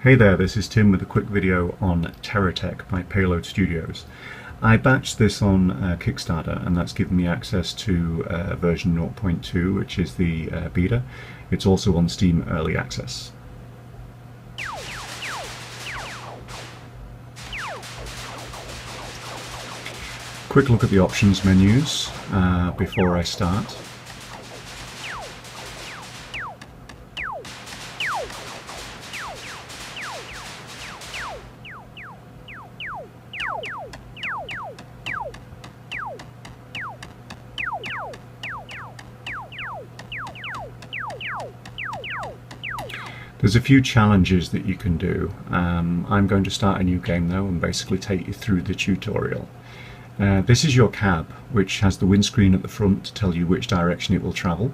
Hey there, this is Tim with a quick video on TerraTech by Payload Studios. I batched this on Kickstarter, and that's given me access to version 0.2, which is the beta. It's also on Steam Early Access. Quick look at the options menus before I start. There's a few challenges that you can do. I'm going to start a new game though and basically take you through the tutorial. This is your cab, which has the windscreen at the front to tell you which direction it will travel.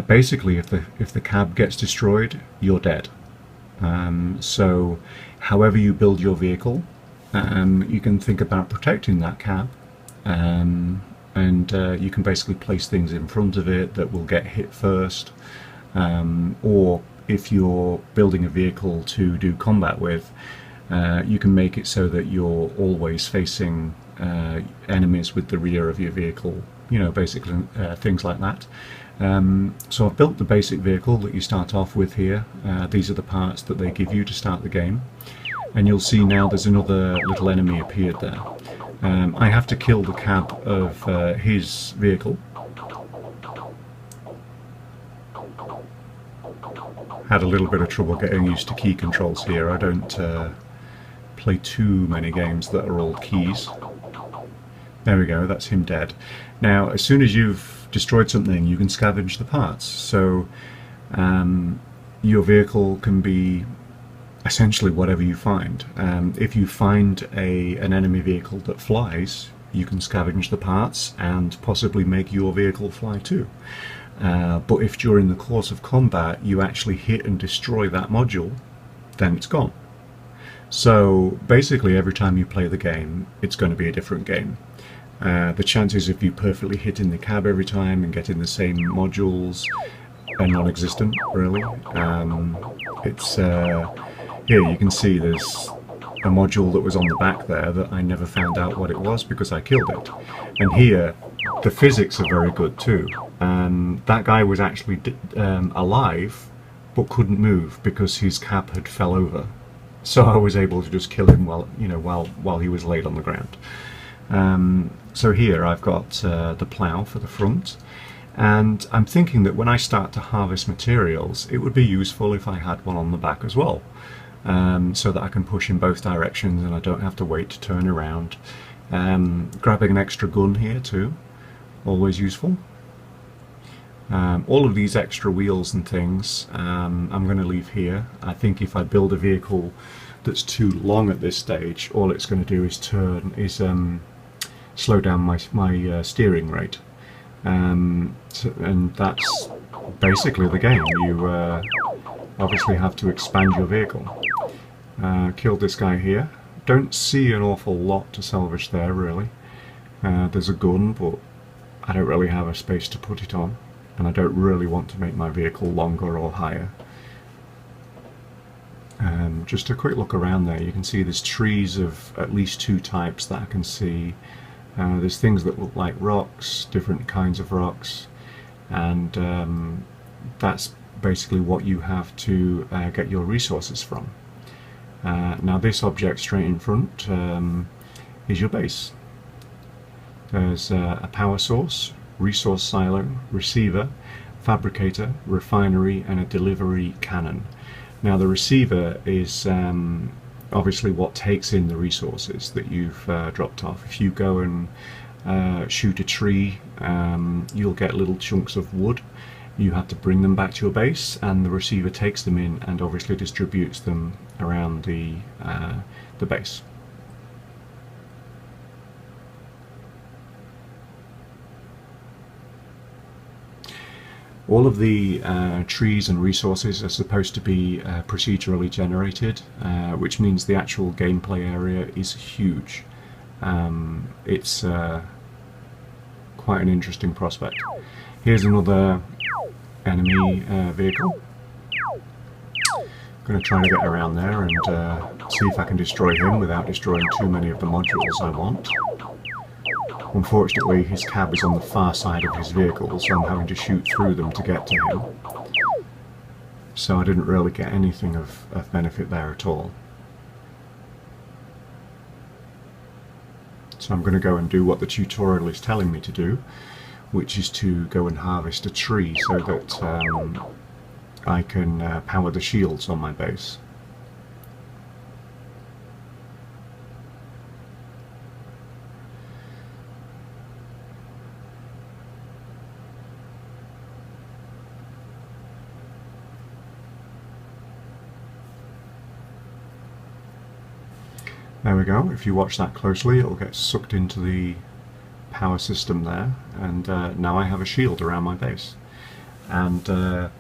Basically, if the cab gets destroyed, you're dead. So however you build your vehicle, you can think about protecting that cab, and you can basically place things in front of it that will get hit first, or if you're building a vehicle to do combat with, you can make it so that you're always facing enemies with the rear of your vehicle, basically things like that. So I've built the basic vehicle that you start off with here. These are the parts that they give you to start the game, and you'll see now there's another little enemy appeared there. I have to kill the cab of his vehicle. Had a little bit of trouble getting used to key controls here. I don't play too many games that are all keys. There we go, that's him dead. Now, as soon as you've destroyed something, you can scavenge the parts. So your vehicle can be essentially whatever you find. If you find an enemy vehicle that flies, you can scavenge the parts and possibly make your vehicle fly too. But if during the course of combat you actually hit and destroy that module, then it's gone. So basically every time you play the game, it's going to be a different game. The chances of you perfectly hitting the cab every time and getting the same modules are non-existent, really. Here you can see there's a module that was on the back there that I never found out what it was because I killed it. And here the physics are very good too. That guy was actually alive but couldn't move because his cab had fell over. So I was able to just kill him while he was laid on the ground. So here I've got the plough for the front, and I'm thinking that when I start to harvest materials, it would be useful if I had one on the back as well, so that I can push in both directions and I don't have to wait to turn around. Grabbing an extra gun here too, always useful. All of these extra wheels and things I'm going to leave here. I think if I build a vehicle that's too long at this stage, all it's going to do is slow down my steering rate. And that's basically the game. You obviously have to expand your vehicle. Killed this guy here. Don't see an awful lot to salvage there, really. There's a gun, but I don't really have a space to put it on, and I don't really want to make my vehicle longer or higher. Just a quick look around there, you can see there's trees of at least two types that I can see. There's things that look like rocks, different kinds of rocks, and that's basically what you have to get your resources from. Now this object straight in front is your base. There's a power source, resource silo, receiver, fabricator, refinery, and a delivery cannon. Now the receiver is obviously what takes in the resources that you've dropped off. If you go and shoot a tree, you'll get little chunks of wood. You have to bring them back to your base, and the receiver takes them in and obviously distributes them around the base. All of the trees and resources are supposed to be procedurally generated, which means the actual gameplay area is huge. It's quite an interesting prospect. Here's another enemy vehicle. going to try to get around there and see if I can destroy him without destroying too many of the modules I want. Unfortunately, his cab is on the far side of his vehicle, so I'm having to shoot through them to get to him. So I didn't really get anything of benefit there at all. So I'm going to go and do what the tutorial is telling me to do, which is to go and harvest a tree so that I can power the shields on my base. There we go. If you watch that closely, it'll get sucked into the power system there, and now I have a shield around my base. And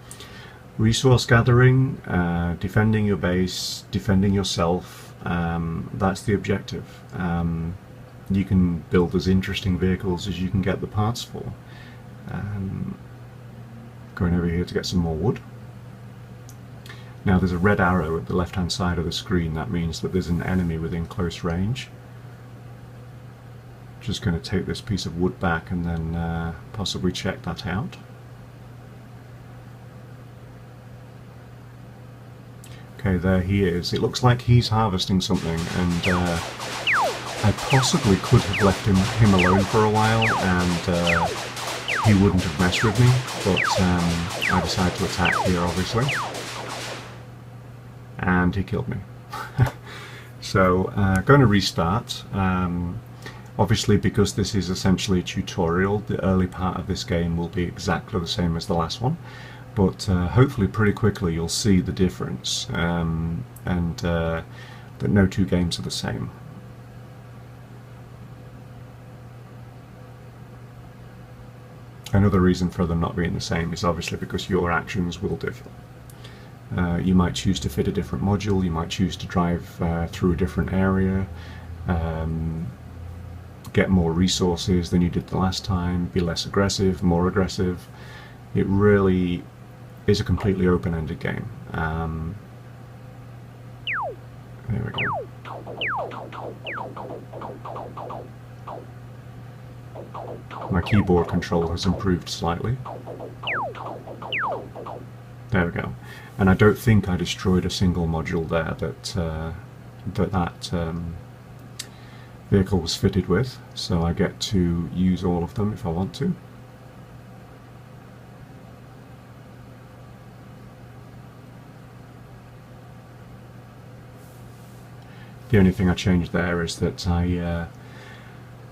resource gathering, defending your base, defending yourself, that's the objective. You can build as interesting vehicles as you can get the parts for. Going over here to get some more wood. Now there's a red arrow at the left hand side of the screen. That means that there's an enemy within close range. Just going to take this piece of wood back and then possibly check that out. Okay, there he is. It looks like he's harvesting something, and I possibly could have left him alone for a while and he wouldn't have messed with me, but I decided to attack here obviously. And he killed me. So, going to restart. Obviously, because this is essentially a tutorial, the early part of this game will be exactly the same as the last one, but hopefully pretty quickly you'll see the difference, and that no two games are the same. Another reason for them not being the same is obviously because your actions will differ. You might choose to fit a different module, you might choose to drive through a different area, get more resources than you did the last time, be less aggressive, more aggressive. It really is a completely open-ended game. There we go. My keyboard control has improved slightly. There we go. And I don't think I destroyed a single module there that vehicle was fitted with, so I get to use all of them if I want to. The only thing I changed there is that I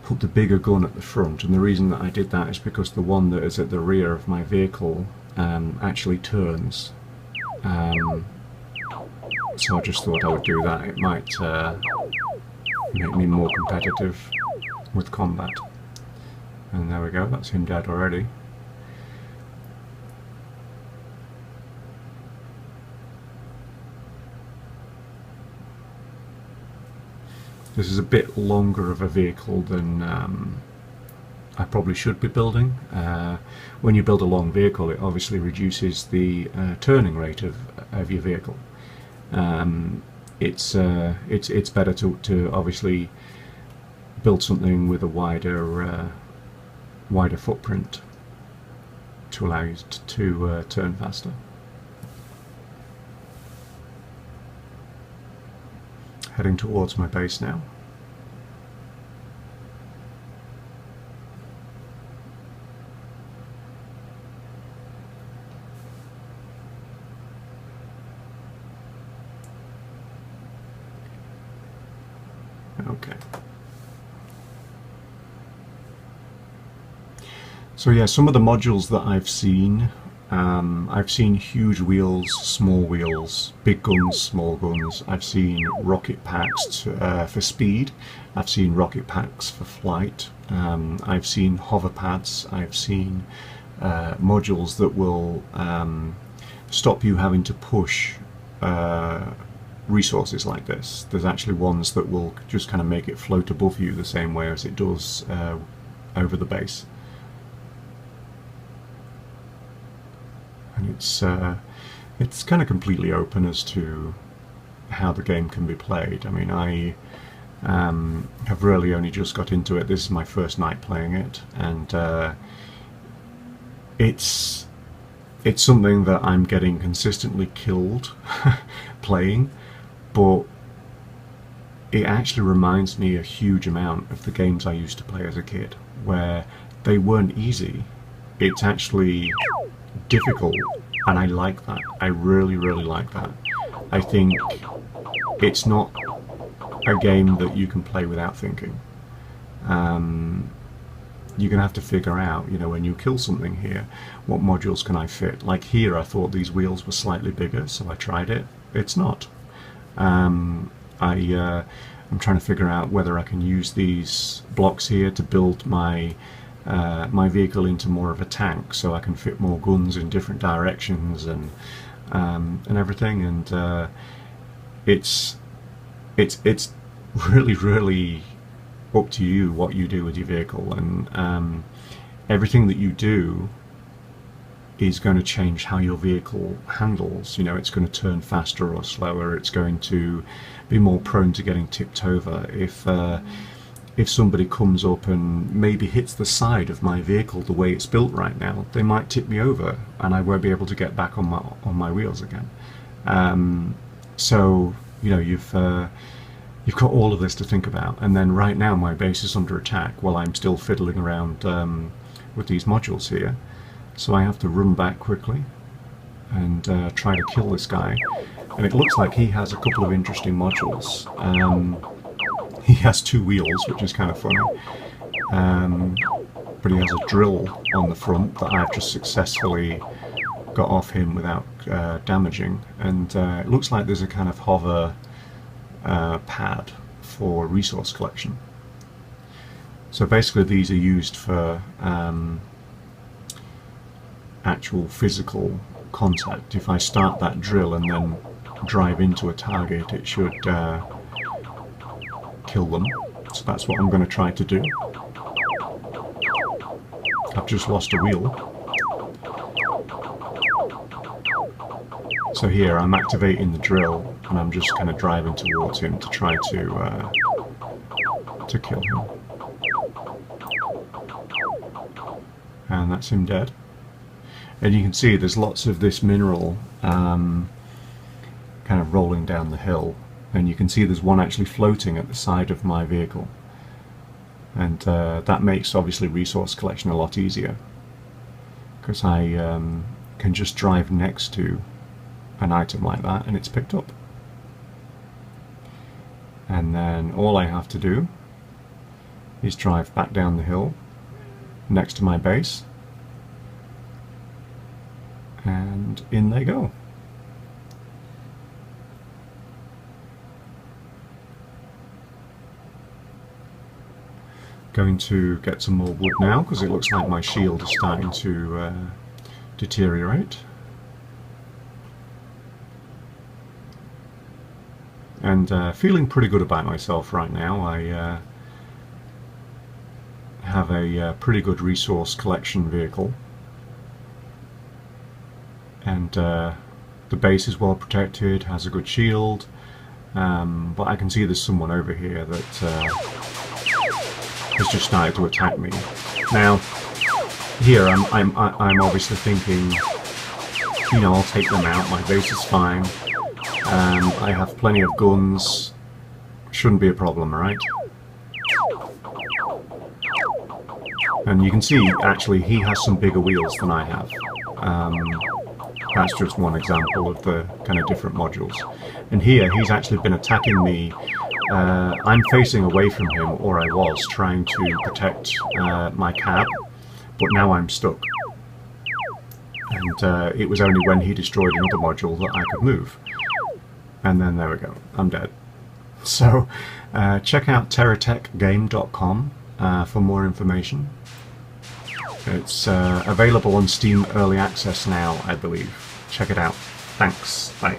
put the bigger gun at the front, and the reason that I did that is because the one that is at the rear of my vehicle actually turns. So I just thought I would do that. It might make me more competitive with combat. And there we go, that's him dead already. This is a bit longer of a vehicle than I probably should be building. When you build a long vehicle, it obviously reduces the turning rate of your vehicle. It's better to obviously build something with a wider footprint to allow you to turn faster. Heading towards my base now. Okay. So yeah, some of the modules that I've seen huge wheels, small wheels, big guns, small guns. I've seen rocket packs for speed. I've seen rocket packs for flight. I've seen hover pads. I've seen modules that will stop you having to push resources like this. There's actually ones that will just kind of make it float above you the same way as it does over the base. And it's it's kind of completely open as to how the game can be played. I mean, I have really only just got into it. This is my first night playing it, and it's something that I'm getting consistently killed playing, but it actually reminds me a huge amount of the games I used to play as a kid, where they weren't easy. It's actually difficult, and I like that. I really, really like that. I think it's not a game that you can play without thinking. You're going to have to figure out, you know, when you kill something here, what modules can I fit? Like here, I thought these wheels were slightly bigger, so I tried it. It's not. I'm trying to figure out whether I can use these blocks here to build my my vehicle into more of a tank, so I can fit more guns in different directions and everything. And it's really, really up to you what you do with your vehicle, and everything that you do is going to change how your vehicle handles. You know, it's going to turn faster or slower. It's going to be more prone to getting tipped over. If somebody comes up and maybe hits the side of my vehicle the way it's built right now, they might tip me over, and I won't be able to get back on my wheels again. So you know, you've got all of this to think about. And then right now my base is under attack while I'm still fiddling around with these modules here. So I have to run back quickly and try to kill this guy. And it looks like he has a couple of interesting modules. He has two wheels, which is kind of funny. But he has a drill on the front that I've just successfully got off him without damaging. And it looks like there's a kind of hover pad for resource collection. So basically these are used for actual physical contact. If I start that drill and then drive into a target, it should kill them. So that's what I'm going to try to do. I've just lost a wheel. So here I'm activating the drill and I'm just kind of driving towards him to try to kill him. And that's him dead. And you can see there's lots of this mineral kind of rolling down the hill, and you can see there's one actually floating at the side of my vehicle, and that makes obviously resource collection a lot easier, because I can just drive next to an item like that and it's picked up, and then all I have to do is drive back down the hill next to my base, and in they go. Going to get some more wood now, because it looks like my shield is starting to deteriorate. And feeling pretty good about myself right now. I have a pretty good resource collection vehicle, and the base is well protected, has a good shield, but I can see there's someone over here that has just started to attack me. Now, here I'm obviously thinking, you know, I'll take them out. My base is fine. I have plenty of guns. Shouldn't be a problem, right? And you can see, actually, he has some bigger wheels than I have. That's just one example of the kind of different modules. And here, he's actually been attacking me. I'm facing away from him, or I was, trying to protect my cab, but now I'm stuck. And it was only when he destroyed another module that I could move. And then there we go, I'm dead. So check out TerraTechGame.com for more information. It's available on Steam Early Access now, I believe. Check it out. Thanks. Bye.